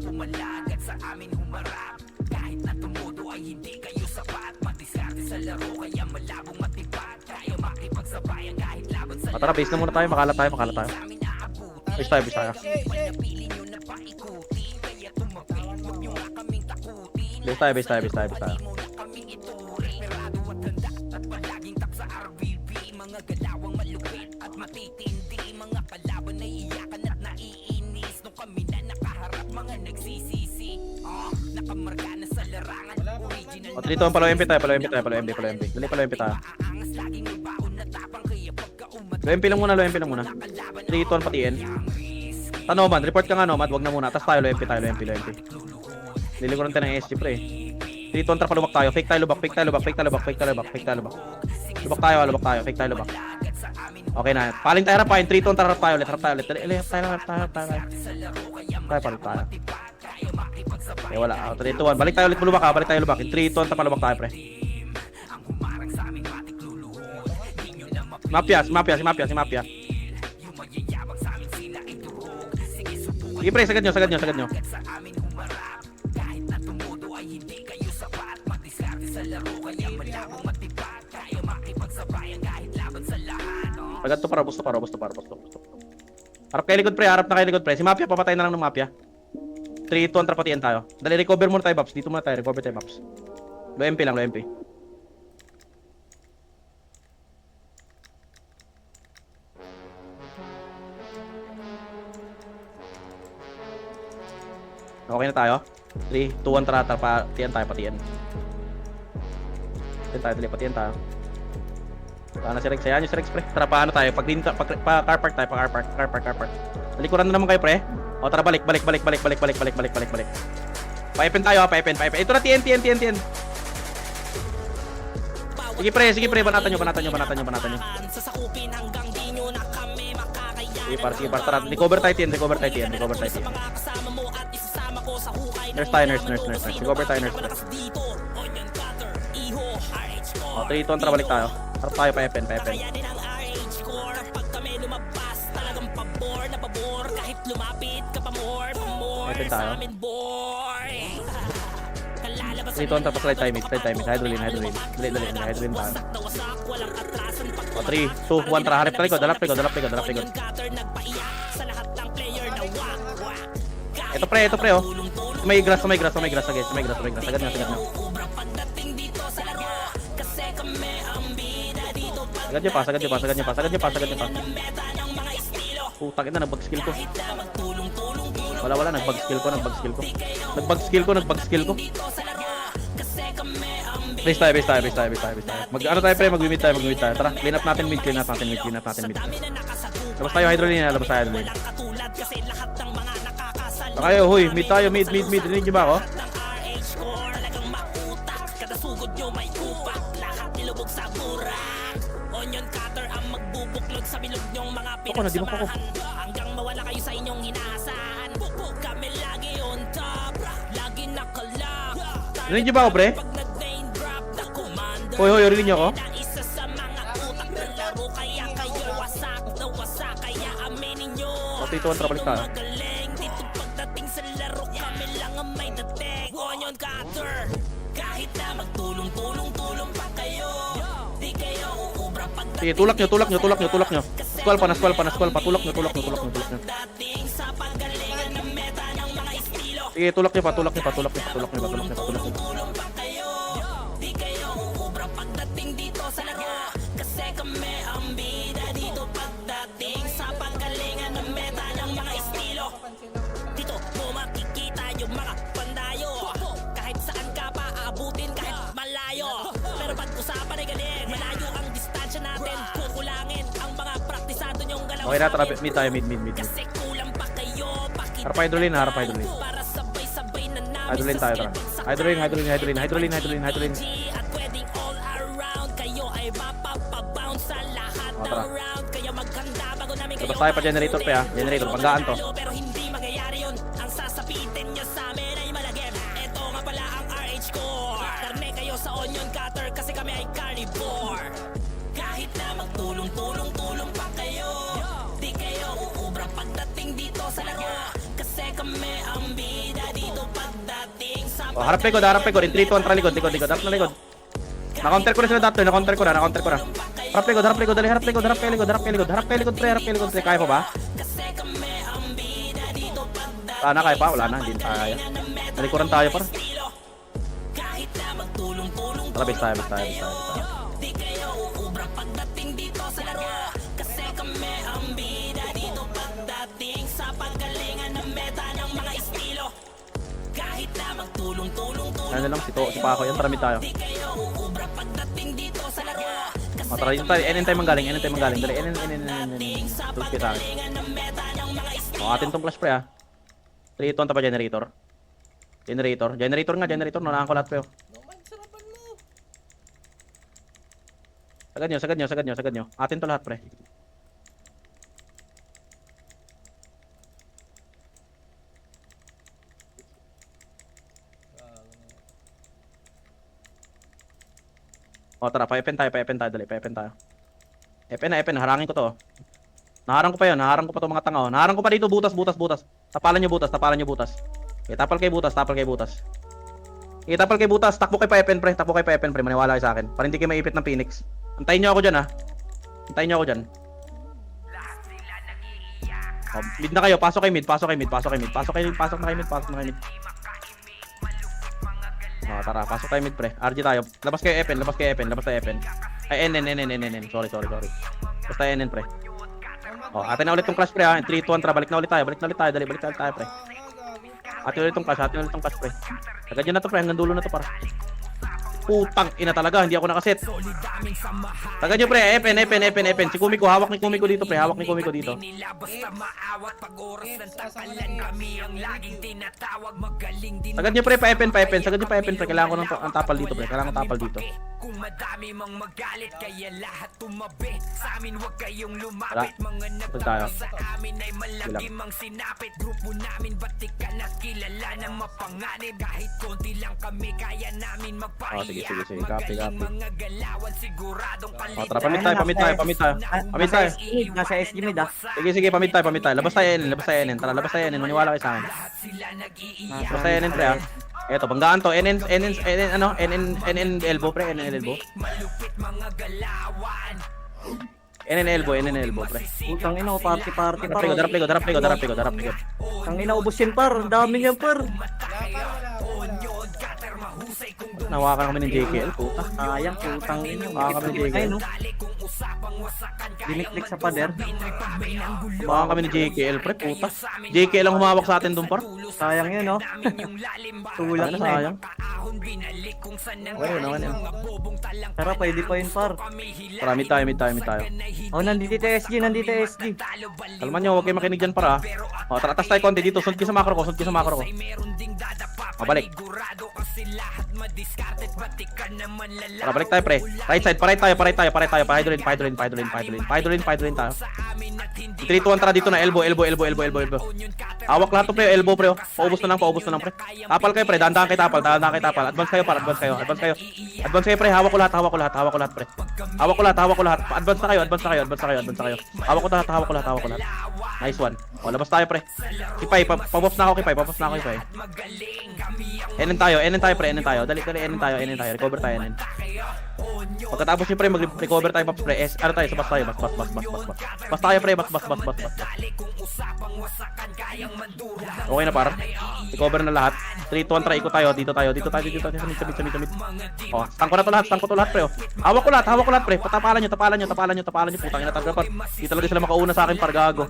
O, tara, base na muna tayo. Makala tayo. Base tayo. Base tayo. O, 3-2 palo MP tayo. Dali, palo MP tayo. Low MP lang muna. 3-2 patiin. Nomad, report ka nga Nomad, wag na muna. Tas tayo, low MP. Lilikuran tayo ng SG pre. 3-2 pa lubak tayo. Fake tayo lubak. Lubak tayo, fake tayo lubak. Okay na. Paling tayo rapain, 3-2 harap tayo ulit. Dali, harap tayo. Palit tayo. Eh wala. 3-2-1. Balik tayo ulit lubak ha. 3-2 pa lubak tayo pre. Si Mafia. Sige pre, sagad nyo. Pagad to para, busto. Harap na kay likod pre. Si Mafia, papatay na lang ng Mafia. 3-2 patiin tayo. Dali, recover muna tayo, Babs. Dito muna tayo, recover tayo, Babs. Low MP. Okay na tayo. 3, 2, 1, tara, patiyan tayo. Patiyan tayo. Paano si Rex? Ayan yung si Rex, pre. Tara, paano tayo? Car park tayo. Talikuran na naman kayo, pre. O, tara, balik. Pa-pen tayo, pa-pen. Ito na, TN. Sige, pre. Banatan nyo. Sige, par. Tara, recover tayo, TN. Nurse tayo. Recover tayo, nurse. O, 3-2, tara, balik tayo. Harap tayo, pa-pen. Pen tayo. 3-2, tapos slide time. Hydroline. Dali tayo. O, 3, 2, 1, tara, harap ka likod. Dalap likod. Ito pre, oh. May grass. Sagad nyo. Sagad nyo pa. Putang ina, nag-bug skill ko. Wala, nag-bug skill ko. Nag-bug skill ko. Base tayo. Mag ano tayo pre, mag-mid tayo. Tara, clean up natin mid. Labas tayo hydroline. Baka kayo, huy, mid tayo, mid. Rinig niyo ba ako? Ako na, di mo ako. Hanggang mawala kayo sa inyong inaasahan. Kami lagi on top, lagi nakalak. Rinig niyo ba ako pre? Pag nag-name drop, the commander. Hoy, rinig niyo ako? Isa sa mga utak ng laro, kaya kayo wasak, kaya aminin nyo. Dito ang trapalik tayo. Magaling dito pagdating sa laro, kami lang ang may dating. Onion cutter, kahit na magtulong pa kayo, di kayo uubra pagdating. Sige, tulak nyo. Squall pa. Tulak nyo. Dating sa panggalingan ng meta ng mga estilo. Sige, tulak nyo pa. Tulong pa kayo, di kayo uubra pagdating dito sa laro, kasi kami ang bida dito pagdating sa panggalingan ng meta ng mga estilo. Dito mo makikita yung mga pandayo, kahit saan ka pa aabutin, kahit malayo. Pero pag-usapan ay galing, malayo ang distansya natin, kukulangin ang mga praktisado nyong galaw. Okay na, tara, mid tayo, mid. Kasi kulang pa kayo, bakit Harap hydroline. para sabay-sabay na namin Hydroline tayo, tara. Hydroline. at pwedeng all around, kayo ay mapapabounce sa lahat ng tara. round, kaya maghanda bago namin kayo Labas tayo pa generator pre ha. Generator, panggaan to. pero hindi mangyayari yun, ang sasapitin nyo sa amin ay malagim. Eto nga pala ang RH Core, karne kayo sa onion cutter kasi kami ay carnivore. Kahit na magtulong pa kayo, di kayo uubra pagdating dito sa laro, kasi kami ang bida dito pagdating sa Oh, harap likod. In 3, 2, 1, tara likod. Harap na likod. Na-counter ko na sila dati. Na-counter ko na. Harap likod. Dali, harap likod. Harap kayo likod, pre. Kaya pa ba? Sana kaya pa. Wala na. Hindi na kaya. Nalikuran tayo para. Tara, base tayo. di kayo uubra pagdating dito sa laro, kasi kami ang bida dito pagdating sa panggalingan ng meta ng mga estilo. Kahit na magtulong Ano lang, si Paco. Yan, tara mid tayo. di kayo uubra pagdating dito sa laro, kasi Tara dito tayo. NN tayo manggaling. Dali, NN. Tulog kayo sa akin. panggalingan ng meta ng mga estilo. O, atin tong flash pre ha. 3, 2, 1, pa generator. Generator nga. Naunahan ko lahat pre. Naman, sarapan mo. Sagad nyo. Atin to lahat pre. O tara, pa-FN tayo, dali, pa-FN tayo. FN, harangin ko to. Naharang ko pa yun, naharang ko pa to mga tanga. Naharang ko pa dito, butas. Tapalan nyo butas. Okay, tapal kay butas. Okay, tapal kay butas, takbo kay pa-FN pre, maniwala kayo sa akin. Para hindi kayo maipit ng Phoenix. Antayin nyo ako dyan ha. Oh, mid na kayo, pasok kay mid. Pasok na kayo mid. Oh, tara, pasok tayo mid pre. RG tayo. Labas kayo FN. Ay, NN. Sorry. Basta NN pre. Oh, atin na ulit tong clash pre ha. 3, 2, 1, balik na ulit tayo. Dali, balik tayo pre. Atin ulit tong clash pre. Sagad yun na to pre, hanggang dulo na to para. Putang ina talaga, hindi ako nakaset. Sagad nyo pre, FN. Si Kumiko, hawak ni Kumiko dito pre, dito. Nila basta maawat pag oras ng takalan, kami ang laging tinatawag, magaling din. Sagad nyo pre, pa-FN pre. Kailangan ko ng tapal dito pre, Kung madami mang magalit, kaya lahat tumabi. Sa amin wag kayong lumapit, mga nagtaka sa amin ay malaki mang sinapit. Grupo namin batikan at kilala ng mapanganib. Kahit konti lang kami, kaya namin magpaiyak. Sige. Magaling mga galawan, siguradong Oh, tara, pamit tayo. Nasa SG mid ah. Sige, pamit tayo. Labas tayo NN. Tara, labas tayo NN. Maniwala kayo sa akin. lahat sila nag-iiyak. Labas tayo NN pre ha. Eto, banggaan to. NN elbow pre, NN elbow. Malupit mga galawan. NN elbow pre. Putang ina, party par. Darap likod. Tang ina, ubos yan par. Ang dami niyan par. Onion cutter, mahusay kung Nawakan kami ng JKL, puta. Sayang, putang ina. Baka kami Ay no. dali kung usapang Diniklik sa pader. Baka kami ni JKL, pre, puta. JKL ang humawak sa atin doon, par. Sayang yun, oh. Tulak Ano, na eh. sayang. Okay, naman yun. Tara, pwede pa yun, par. Tara, mid tayo. Oh, nandito SG, nandito SG. Kalman nyo, huwag kayo makinig dyan, para. O, tara, atas tayo konti dito. Sunod kayo sa macro ko. O, balik. Tara, balik tayo, pre. Right side, paray tayo. Pa-hydroin tayo. 3-2-1, tara dito na. Elbow. Hawak lahat to, pre. Elbow, pre. Paubos na lang, pre. Tapal kayo, pre. Dahan-dahan kayo tapal. Advance kayo, par. Advance kayo, pre. Hawak ko lahat, pre. Hawak ko lahat. Advance na kayo. Hawak ko lahat. Nice one. O, labas tayo, pre. Kipay, pabuffs na ako, Kipay. Enen tayo, pre. Dali, enen tayo. Recover tayo, enen. Pagkatapos nyo, pre, mag-recover tayo, pre. Ano tayo, bas tayo. Bas tayo, pre. Bas. Okay na, par. Recover na lahat. 3-2-1, try, ikot tayo. Dito tayo. Sa mid. O, stang ko to lahat, pre. O. Hawak ko lahat, pre. Tapalan nyo. Putang ina talaga, par. Di talaga sila makauna sa akin, par, gago.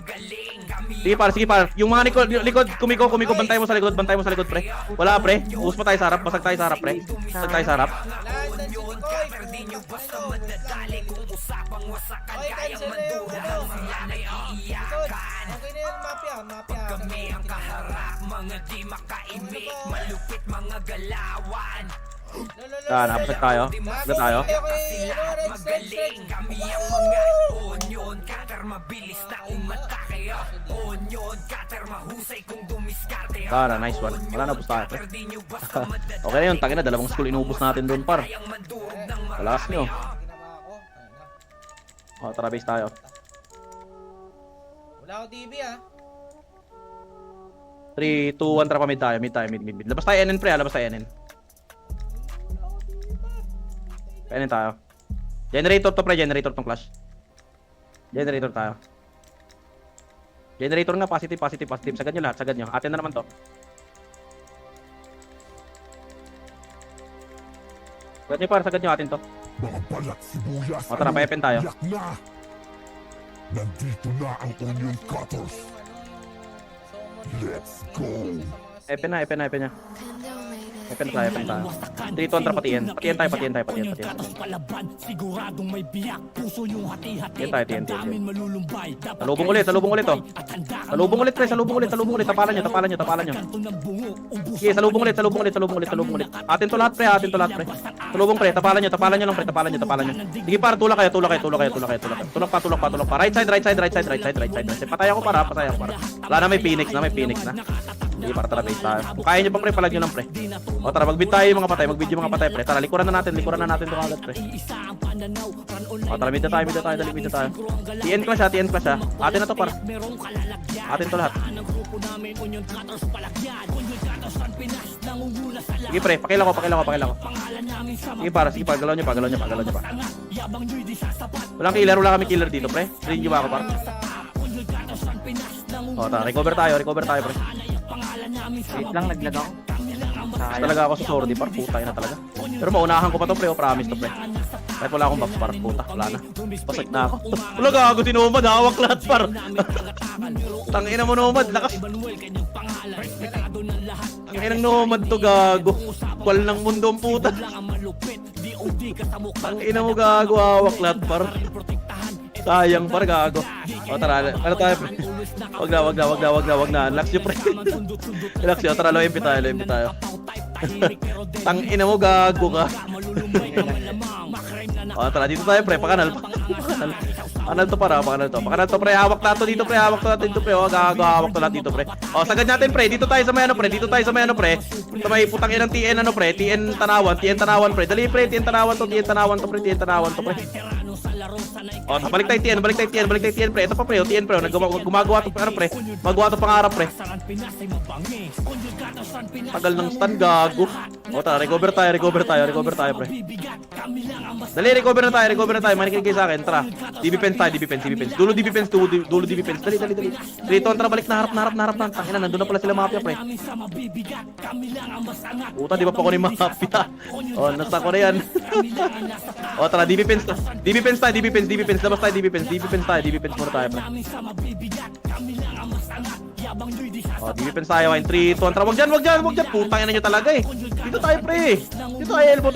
Sige, par. Yung mga likod, kumiko. Bantay mo sa likod, pre. Wala, pre. Ubus mo tayo sa harap. Basag tayo sa harap, pre. Okay, cancel na yung okay na yan, mafia. Kami ang kaharap, mga di makaimik, malupit mga galawan. Napasag tayo. Magaling kami ang mga onion cutter, mabilis na umatake. Onion cutter, mahusay kung dumiskarte. Nice one. Wala na, ubus tayo, pre. Okay na yun, tangin na. Dalawang school inubos natin doon, par. Malakas nyo. O, tara, base tayo. Wala ako DB, ah. 3, 2, 1, tara pa mid tayo. Labas tayo NN, pre. NN tayo. Generator to, pre. Generator tong clash. Generator tayo. Generator nga, positive. Sagad nyo lahat, Atin na naman to. Sagad nyo, atin to. Mga balat sibuyas, O, tara, pa-FN tayo. yak na! Nandito na ang onion cutters. Let's go! FN na. FN tayo. 3-2-1, tara, patiin tayo. Siguradong may biyak, puso yung hati-hati. Yan tayo. Damdamin malulumbay. Salubong ulit to. Salubong ulit, pre. Tapalan nyo. Sige, salubong ulit. Atin to lahat, pre. Salubong, pre. Tapalan nyo lang, pre. Sige, para tulak kayo. Tulak pa. Right side. Patay ako, para. Wala na, may Phoenix na. Sige, para tara, base tayo. Kung kaya nyo pa, pre, palag nyo lang, pre. O, tara, mag-bid tayo yung mga patay. Pre. Tara, likuran na natin ito agad, pre. O, tara, mid na tayo. TN clash, ha. Atin na to, par. Atin to lahat. Sige, pre, pakila ko. Sige, para, galaw nyo pa. Walang killer, wala kami killer dito, pre. Rin nyo ba ako, par? O, tara, recover tayo, pre. Wait lang, naglag ako. Talaga ako sa sordi, par. Puta na talaga. Pero maunahan ko pa to, pre. O, promise to, pre. Kahit wala akong buff, par. Puta, wala na. Pasag na ako. Wala gago, si Nomad. Hawak lahat, par. Tangina mo, Nomad. Lakas. Tangina ng Nomad to, gago. Kwal ng mundo ang puta. Tangina mo, gago. Hawak lahat, par. Sayang, par, gago. O, tara. Ano tayo, pre? Wag na. Relax nyo, pre. Relax nyo. Tara, low MP tayo. Tangina mo, gago ka. O, tara, dito tayo, pre. Pakanal, pre. Hawak na to dito, pre. O, gago, hawak to lahat dito, pre. O, sagad natin, pre. Dito tayo sa may ano, pre. Sa may putang inang TN, ano, pre. TN Tanawan, pre. Dali, pre. TN Tanawan to, pre. O, balik tayo TN, pre. Ito pa, pre. O, TN, pre. Gumagawa to, ano, pre. Magawa to pangarap, pre. Tagal ng stun, gago. O, tara, recover tayo, pre. Dali, recover na tayo. Makikinig kayo sa akin, tara. DB fence. Dulo DB fence. Dali. Triton, tara, balik na harap. Tangina, nandun na pala sila mafia, pre. Puta, di ba pa ko ni mafia? O, nasa ko na yan. O, tara, DB fence tayo, DB pins, labas tayo, DB pins muna tayo, pre. namin sa mabibigat. Kami lang ang masangat. Yabang nyo'y di Oh, DB pins tayo, 1, 3, 2, 1, wag dyan, putang ina nyo talaga eh. Dito tayo, pre. Dito tayo, elbow.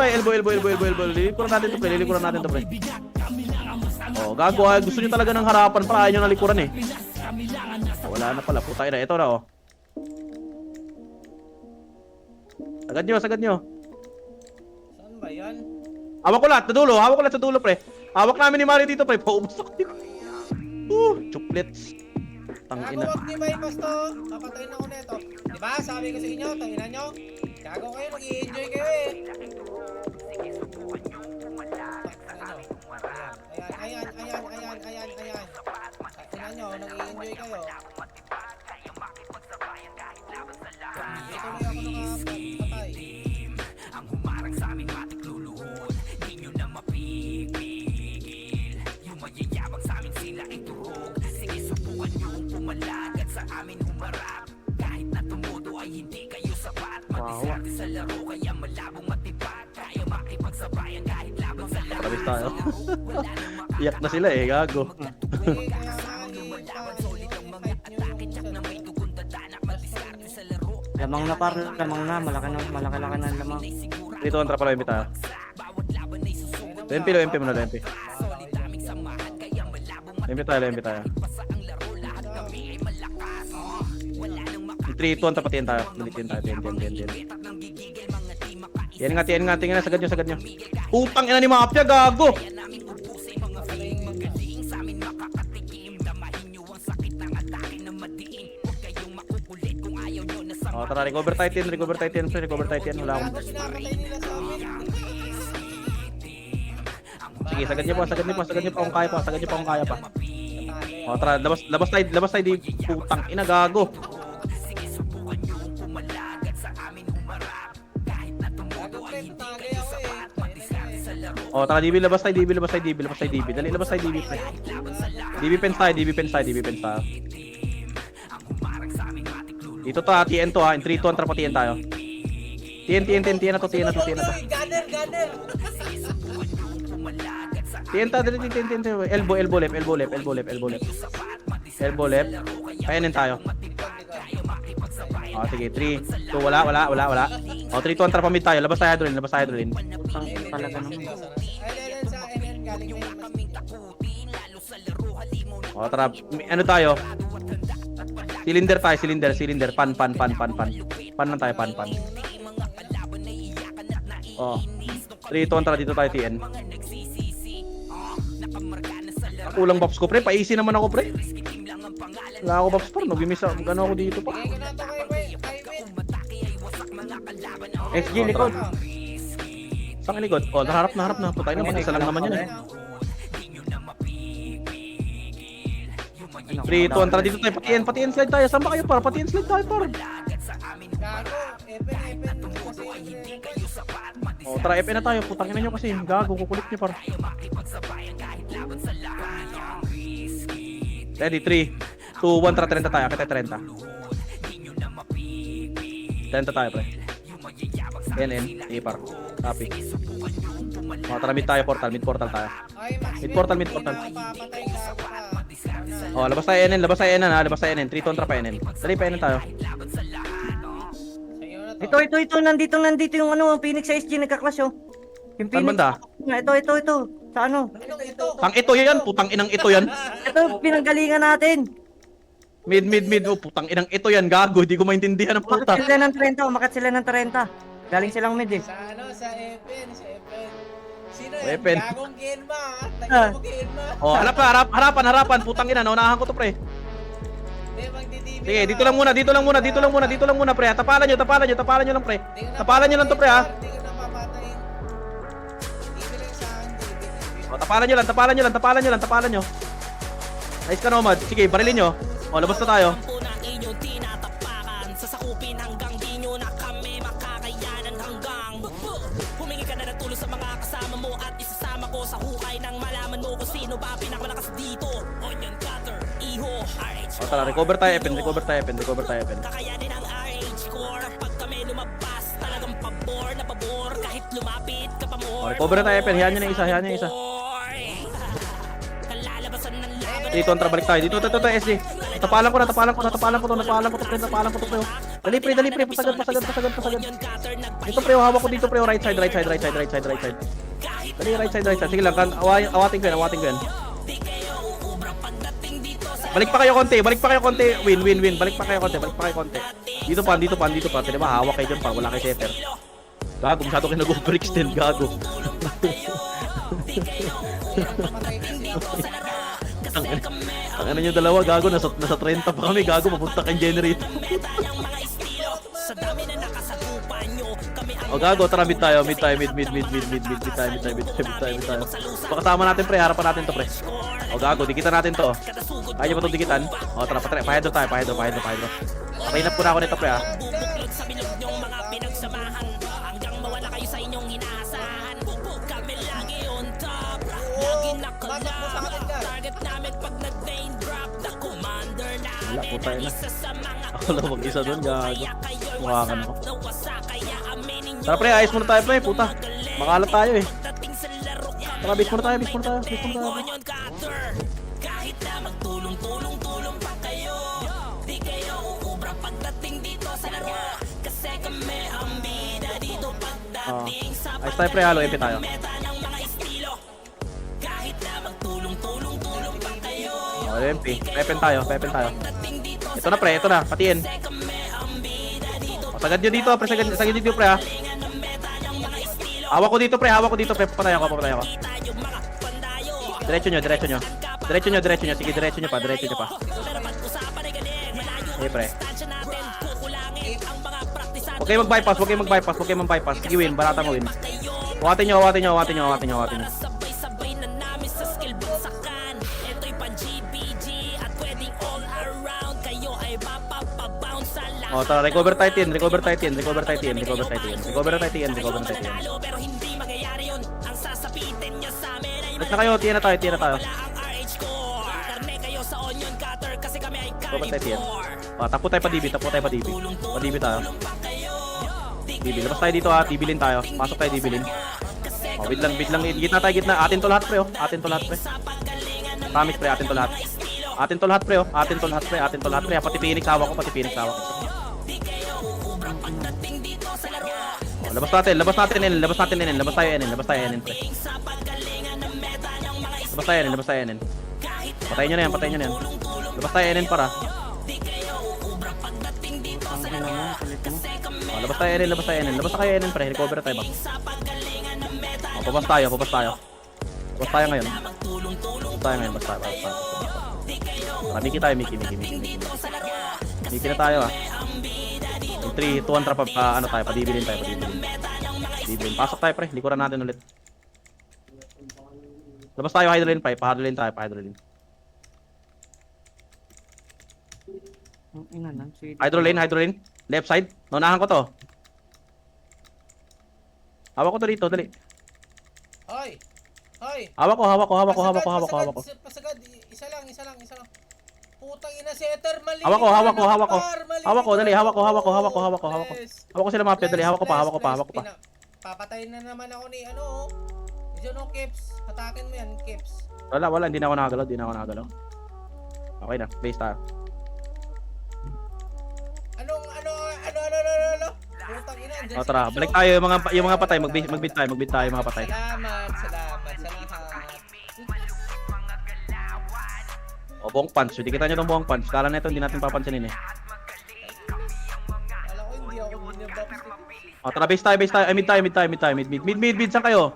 Lilikuran natin to, pre. Oh, gago, gusto nyo talaga ng harapan, para ayaw nyo nalikuran eh. Wala na pala, putang ina, ito na, oh. Sagad nyo. Saan ba yan? Hawak ko lahat sa dulo, pre. Hawak namin ni Mario dito, pre. Paubos ako dito. Chuplets. Tangina. Gago, wag niyo maipas to. Papatayin ako neto. Diba? Sabi ko sa inyo, tanginan nyo. Gago kayo, mag-i-enjoy kayo eh. Ayan. Tanginan nyo, nag-i-enjoy kayo. Ito na ako nakapatay. Ang humarang sa aming matik luluhod, di nyo na mapipigil. Yung mayayabang sa amin sila ay turog. Sige, subukan nyo pumalagad sa amin humarap. Kahit na tumudo ay hindi kayo sapat. Madiskarte sa laro kaya malabong matipad. Kaya makipagsabayan kahit laban sa laro. Tapos tayo. Iyak na sila eh, gago. Hindi, kaya nga lumalaban solid ang mga atake. Tsak na may tugon tatanak. Madiskarte sa laro. Lamang na par, lamang na. Malaki na lamang. Dito kontra pala yung bita. Lempi muna, Lempi. Lempi tayo. 3, 2, tapatin tayo. Nalitin tayo. Yan. Yan nga. Tingnan na, sagad nyo. Putang ina ni Mafia, gago! Oh, tara, recover Titan. Wala akong... Gago, sinapatay nila sa amin. Sige, sagad nyo pa kung kaya pa. Oh, tara, labas tayo di putang ina, gago. Gago, pre, tagay ako eh. Oh, tara, DB, labas tayo, Dali, labas tayo, DB, pre. DB pens tayo. Dito to ha, TN to ha, in 3, 2, 1, trapa TN tayo. TN na to. Gunner. TN tayo, elbow left. Kayanin tayo. Oh, sige, 3, 2, wala. Oh, 3, 2, 1, trapa mid tayo, labas tayo hydrogen. Putang talaga naman. Ayun, sa NN galing na yun. Oh, tara, ano tayo? Cylinder. Pan lang tayo. Oh. 3, 2, 1, tara, dito tayo, TN. Kulang buffs ko, pre. Pa-easy naman ako, pre. Wala ako buffs, pre. Nag-miss ako. Gano'n ako dito, pa. Kaya ko na ito kayo, pre. SG, likod. Saan likod? Oh, naharap na. Putay na, isa lang naman yun eh. 3, 2, 1, tara, dito tayo. Pati-N slide tayo. Saan ba kayo, par? Pati-N slide tayo, par. Gago, Epen. Oh, tara, FN na tayo. Putang ina nyo kasi. Gago, kukulit nyo, par. Ready, 3, 2, 1, tara, 30 tayo. Kita 30 tayo, pre. NN, par. Copy. Oh, tara, mid portal tayo. Ay, Max, Mid portal. papatay gago ka. Oh, labas tayo NN ha. 3, 2, 1, pa NN. Dali, pa NN tayo. Sa'yo na to. Ito, nandito yung Phoenix sa SG nagka-clash oh. Yung Saan Phoenix. banda? Ito. Sa ano? Anong ito? Tang ito yan, putang inang ito yan. Ito, pinanggalingan natin. Mid, oh, putang inang ito yan, gago. Hindi ko maintindihan ang puta. Umakat sila ng 30. Galing silang mid eh. Sa Epen. Sino Epen. yan? Gagong Genma. Tayo mo Genma. Oh, harapan, putang ina, naunahan ko to, pre. Hindi, magdi-DB. Sige, dito lang muna, pre. Tapalan nyo lang, pre. Tapalan nyo lang to, pre, ha. Hindi ko na papatayin. DB lang sa akin, DB. Oh, tapalan nyo. Nice ka, Nomad. Sige, barilin nyo. Oh, labas na tayo. ng inyong tinatapakan. Sasakupin hanggang di nyo na kami makakayanan hanggang humingi ka na ng tulong sa mga kasama mo at isasama ko sa hukay nang malaman mo kung sino ba pinakamalakas dito. Onion cutter, iho, RH. Oh, tara, recover tayo, Epen. Kakayanin ang RH core kapag kami lumabas. Talagang pabor na pabor kahit lumapit ka pa more. Oh, recover na tayo, Epen. Hiyan nyo na isa. Boy. Dito, Antra, balik tayo. Dito, SG. Tapalan ko to, pre. Dali, pre. Pasagad. Dito, pre, hawak ko dito, pre. Right side. Dali, right side. Sige lang, awatin ko yan. Balik pa kayo konti. Win. Balik pa kayo konti. Dito pa. Pwede ba, hawak kayo dyan pa. Wala kayo setter. Gago, masyado kayo nag-overextend, gago. Ang ano nyo dalawa, gago, nasa 30 pa kami, gago, mapunta kang generator. O gago, tara mid tayo. Pakasama natin, pre, harapan natin to, pre. O gago, dikitan natin to. Kaya nyo ba itong dikitan? O tara, pahedro tayo. Painap ko na ako nito, pre, ha. Wala po tayo na. Ako lang mag-isa doon, gago. Mukha ka na ako. Tara, pre, ayos muna tayo, pre, puta. Makalat tayo, eh. Tara, base muna tayo. Ayos tayo, pre, halo, MP tayo. MP, pepen tayo. Ito na, pre, patiin. O, sagad nyo dito, pre, sagad dito, pre, ha. Hawak ko dito, pre, papatay ako. Diretso nyo. Sige, diretso nyo pa. Okay, pre. Huwag kayo mag-bypass. Sige, win, barata mo, win. Awatin nyo. O, tara, recover tayo tin. Balik na kayo, tiyan na tayo. Recover tayo tin. O, tapo tayo pa DB. Pa-DB tayo. DB, labas tayo dito, ha. DB-lin tayo. Pasok tayo DB-lin. O, bid lang. Gitna tayo. Atin to lahat, pre. Promise, pre, atin to lahat. Atin to lahat, pre. Pati Phoenix hawak ko. Labas natin NN. Labas tayo NN, pre. Labas tayo NN. Patayin nyo na yan. Labas tayo NN para. Labas tayo NN. Labas na kayo NN, pre. Recover tayo ba? Pabas tayo. Bas tayo ngayon. Miki tayo. Miki na tayo, ha. 3, 2, 1 trap, ano tayo, padibilin tayo. Pasok tayo, pre, likuran natin ulit. Labas tayo, hydroline, pre, pa-hydroline tayo. Hydroline, left side, naunahan ko to. Hawak ko to dito, dali. Hoy! Hawak ko. Pasagad, isa lang. Putang ina, setter, mali. Hawak ko, dali, hawak ko. Hawak ko sila mafia, dali, hawak ko pa. Papatayin na naman ako ni ano. Diyan o, Keps. Hatakin mo yan, Keps. Wala, hindi na ako nakagalaw. Okay na, base tayo. Ano? Putang ina, andyan O, tara, balik tayo, yung mga patay, magbit tayo, mga patay. Salamat sa lahat. O, buong punch, hindi kita nyo ng buong punch. Kala na ito, hindi natin papansinin, eh. Alam ko, hindi ako binabak. O, tara, base tayo. Ay, mid tayo. Mid, saan kayo?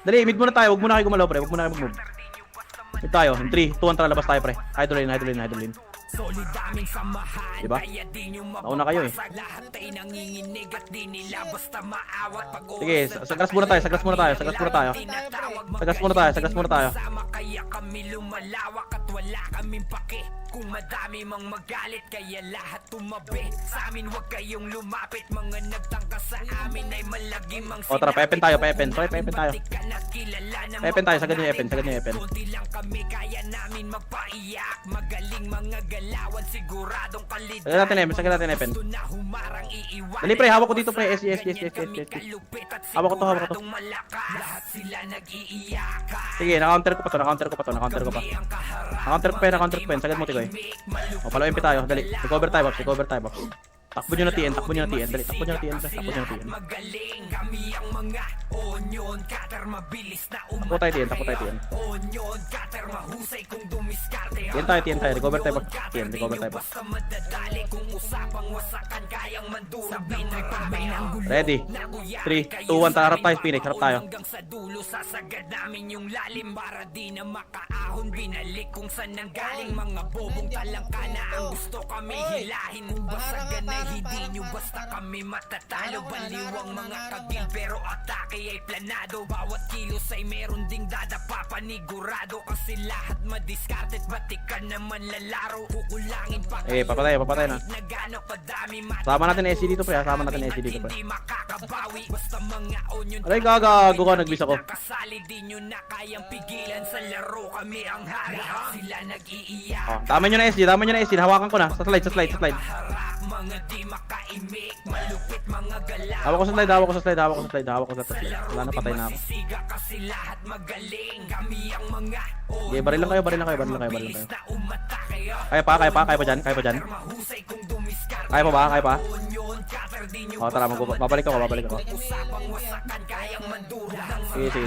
Dali, mid muna tayo, huwag muna kayo gumalaw, pre. Huwag muna kayo mag-move. Mid tayo, 3, 2, 1, tara, labas tayo, pre. Hydroline. Solid aming samahan, Diba? kaya di nyo Nauna kayo, eh. mapapasag. Lahat ay nanginginig at di nila basta maawat. Pag Sige, sagras muna tayo. Sagras muna tayo. Sama kaya kami lumalawak at wala kaming pake. Kung madami mang magalit kaya lahat tumabi. Sa amin wag kayong lumapit. Mga nagtangka sa amin ay malagim ang O, tara, pepen tayo. Pepen tayo. Pepen tayo, sagad nyo yung Epen. Kunti lang kami kaya namin magpaiyak. Magaling mga galawan, siguradong kalidad. Sagad natin Epen, sagad natin Epen. Gusto na humarang iiwan. Dali pre, hawak ko dito pre, SG. Kami kalupit at Hawak ko to, hawak ko to. siguradong malakas. Lahat sila nag-iiyakan. Sige, na-counter ko pa to, na-counter ko pa. Na-counter ko pa yan, sagad mo tikoy. O, palo MP tayo, dali. Recover tayo, Bops, recover tayo, Bops. Takbo nyo na TN, dali, takbo nyo na TN, pre, takbo nyo na TN. Magaling kami ang mga onion cutter, mabilis na Takbo tayo TN. onion cutter, mahusay kung dumiskarte. TN tayo, recover tayo, Bops. TN, recover tayo, Bops. Basta madadali kung usapang wasakan, kayang manduro. Sabi na kami ang gulo. Ready? 3, 2, 1, harap tayo, Phoenix, harap tayo. Hanggang sa dulo, sasagad namin yung lalim para di na makaahon. Binalik kung saan nanggaling, mga bobong talangka na ang gusto kami hilahin. Basagan na hindi nyo basta kami matatalo. Baliwang mga kagil pero atake ay planado. Bawat kilos ay meron ding dadapa, panigurado. Kasi lahat madiskartet, batikan naman lalaro. Kukulangin pa Eh, papatay na. na gano'ng kadami Sama natin SC dito pre, sama natin SC dito pre. hindi makakabawi. Basta mga onion Aray, gagago ka, nagbis ako. nakasali, di nyo na kayang pigilan sa laro. Kami ang hari, sila nag-iiyak. Oh, tama nyo na SG, hawakan ko na. Sa slide. Harap, mga di makaimik, malupit mga galaw. Hawak ko sa slide. Wala na, patay na ako. Masisiga kasi lahat magaling. Kami ang mga Okay, baril lang kayo. mabilis na umatake. Kaya pa dyan. Mahusay kung dumiskarte. Kaya pa? Onion cutter, di nyo O, tara, babalik ako. usapang wasakan, kayang manduro ng Sige.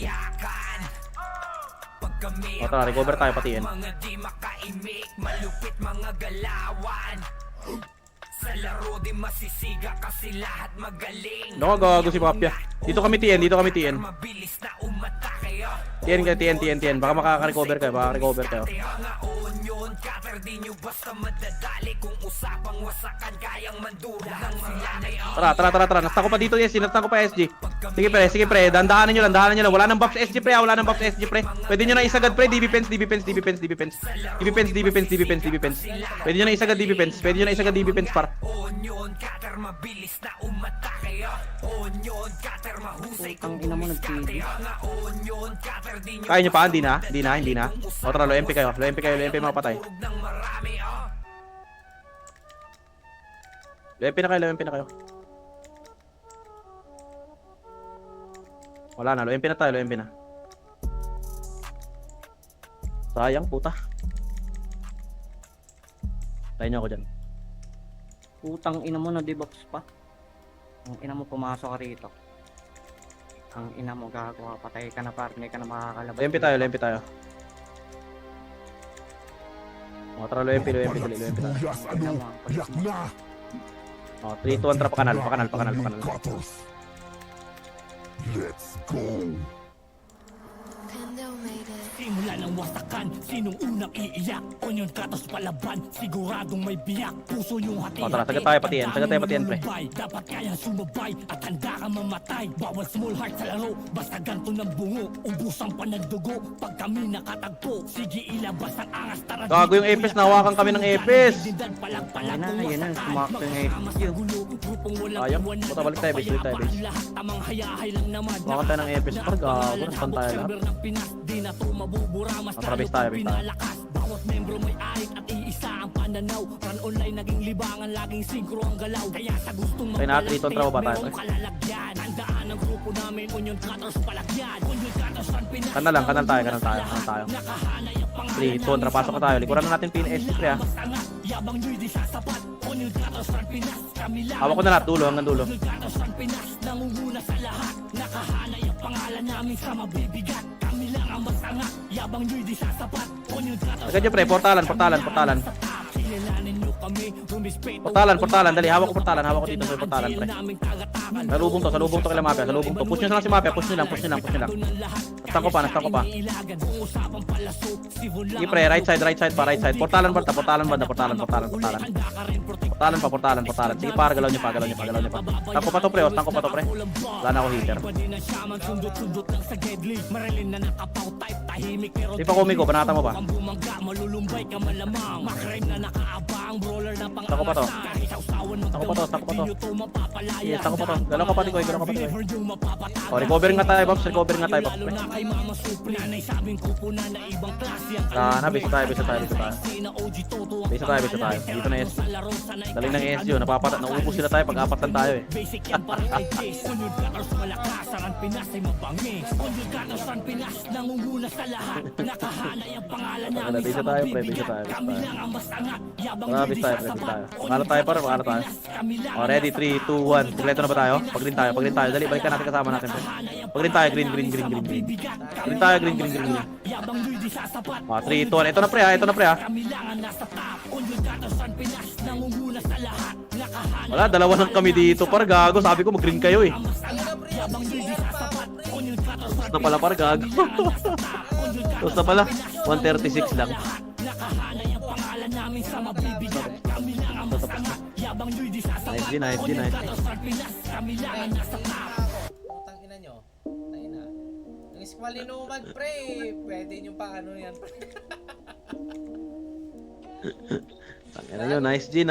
iyakan. Pag kami O, tara, recover tayo pati yan. mga di makaimik, malupit mga galawan. Sa laro di masisiga kasi lahat magaling. Ano gago si Papia? Dito kami TN. Mabilis na umatake. TN. Baka makaka-recover kayo. Mga onion cutter, di nyo basta madadali. Kung usapang wasakan, kayang manduro ng sila na Tara. Nasta ko pa dito SG, Sige pre, dandahanan nyo lang. Wala nang buffs SG pre, Pwede nyo na isagad pre, DB Pens. Pwede nyo na isagad DB Pens par. onion cutter, mabilis na umatake. Onion cutter, mahusay kung Ang ina mo, dumiskarte. nagpili. Mga onion cutter, di nyo Kaya nyo pa, hindi na. O tara, low MP kayo, mga patay. turog ng marami. Low MP na kayo. Wala na, low MP na. Sayang, puta. Tayo nyo ako dyan. Putang ina mo na debuffs pa. Ang ina mo pumasok ka rito. Ang ina mo gago ka, patay ka na partner, ka na makakalabas. Low MP tayo. O tara, low MP tayo. Buyas ano? Yak na! O, 3, 2, 1, tara, pakanal. Onion cutters. Let's go! Simula ng wasakan, sinong unang iiyak? Onion cutters palaban, siguradong may biyak. Puso yung hati-hati. O, tara, sagad tayo pati yan, pre. Dapat kayang sumabay at handa kang mamatay. Bawal small heart sa laro, basta ganto ng bungo. Ubus ang panagdugo, pag kami nakatagpo. Sige ilabas ang angas, tara. Gago yung Epes, nahawakan kami ng Epes. Ayun na, sumakto yung Epes yun. Sayang, puta, balik tayo, base. Lahat tamang hayahay lang naman. Hawakan tayo ng Epes, par, gago, nasaan tayo lahat. Di na to mabubura, mas Tara, base tayo. pinalakas. Bawat membro may arit at iisa ang pananaw. Run online naging libangan, laging sinkro ang galaw. Kaya sa gustong Tayo na, Triton, trabaho ba tayo, merong pre? kalalagyan. Tandaan ang grupo namin, Onion Cutters palagyan. Onion Cutters ang Pinas. Kanal tayo. 3, 2, 1, tara, pasok na tayo. Likuran na natin PNSG pre ha. Yabang nyo'y di sasapat. Onion Cutters ang Pinas. Kami lang Hawak ko na lahat, dulo, hanggang dulo. Onion Cutters ang Pinas. Nangunguna sa lahat. Nakahanay ang pangalan namin sa mabibigat. Kami lang ang masangat. Yabang nyo'y di sasapat. Onion Cutters Agad nyo pre, portalan. Kilalanin nyo kami, rumispeto. Portalan, dali, hawak ko dito sa portalan pre. Salubong to kila Mafia, Push nyo lang si Mafia, push nyo lang. Nastan ko pa. Sige pre, right side pa. Portalan banda. Portalan pa, portalan. Sige par, galaw niyo pa. Tangko pa to pre, tangko pa to pre. Wala na ako hitter. Di pa kumiko, banata mo pa. Tako pa to. Yes, tako pa to. Galaw ka pati ko, Oh, recover nga tayo, Pops. Pre. Na, bisa tayo. Bisa tayo. Dito na S. Daling ng S yun, nauubos sila tayo pag apat lang tayo eh. Bisa tayo pre. Bisa tayo. Pangalan tayo par, pangalan tayo. Oh, ready, 3, 2, 1. Kompleto na ba tayo? Pag-green tayo. Dali, balikan natin kasama natin pre. Pag-green tayo, green. Green tayo, green. Oh, 3, 2, 1. Ito na pre ha. Wala, dalawa lang kami dito par, gago. Sabi ko mag-green kayo eh. Tapos na pala par, gago. Tapos na pala, 136 lang. Nice. Putang ina nyo. Tayo na. Yung squalinuman, pre. Pwede nyo pa ano yan, pre. Tangina nyo, nice G.